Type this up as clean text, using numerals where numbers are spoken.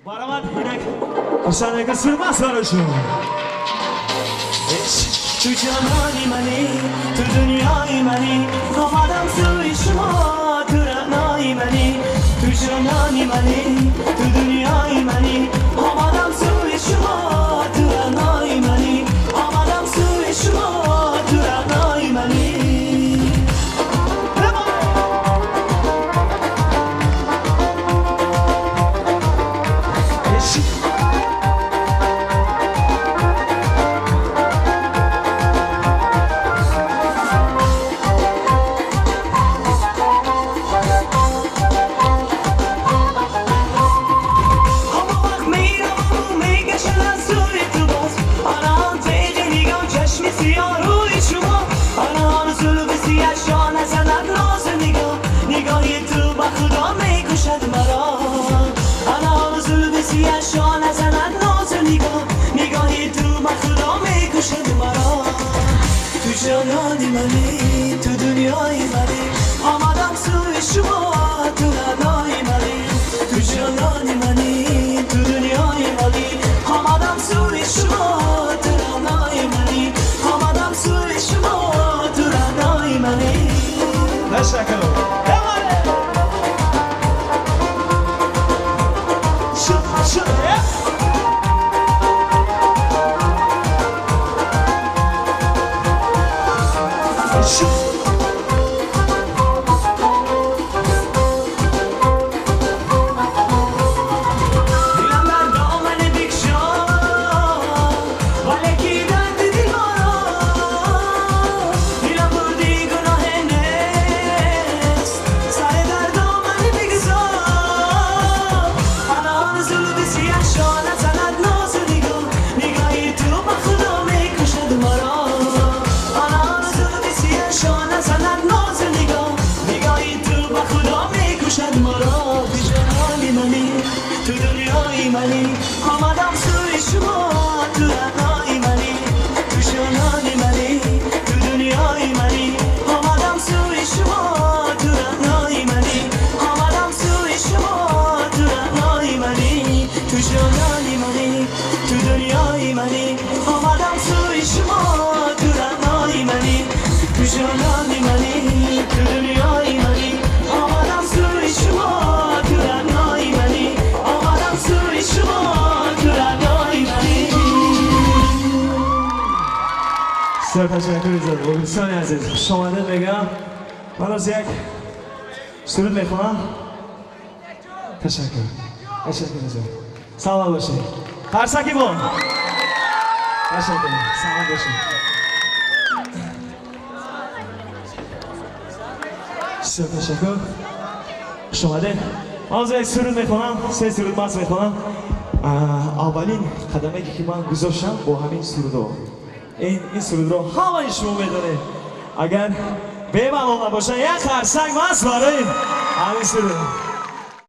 برامد اینک حسنه که سرماس براشون تو جهانی منی تو دنیای منی آمدم سوی شما تو رعنای منی تو جهانی منی تو دنیای منی آمدم سوی شما تو رعنای منی آمدم سوی شما تو رعنای منی جانانی منی تو دنیای منی آمدم سوی شما تو رعنای منی تو جانانی منی تو دنیای منی آمدم سوی شما تو رعنای منی آمدم سوی شما تو رعنای منی تشکر آمدم سوی شما تو رعنای منی تو جانانی منی تو دنیای منی آمدم سوی شما تو رعنای منی آمدم سوی شما تو رعنای منی تو جانانی منی تو دنیای منی آمدم سوی شما تو رعنای منی تو جانانی منی تو دنیای منی آمدم سوی شما تو رعنای منی آمدم سوی شما سر تشکر زد دوستان عزیز خوش آمده میگم من از یک سرود میخونم تشکر زد سلام باشید قرصکی بون تشکر سلام باشید سر تشکر خوش آمده من از یک سرود میخونم سه سرود ماست میخونم اولین قدمه که من گذاشتم با همین سرود این سرود رو همه شما میدونید اگر به من باشه یک خرسک ماست برای همین سرود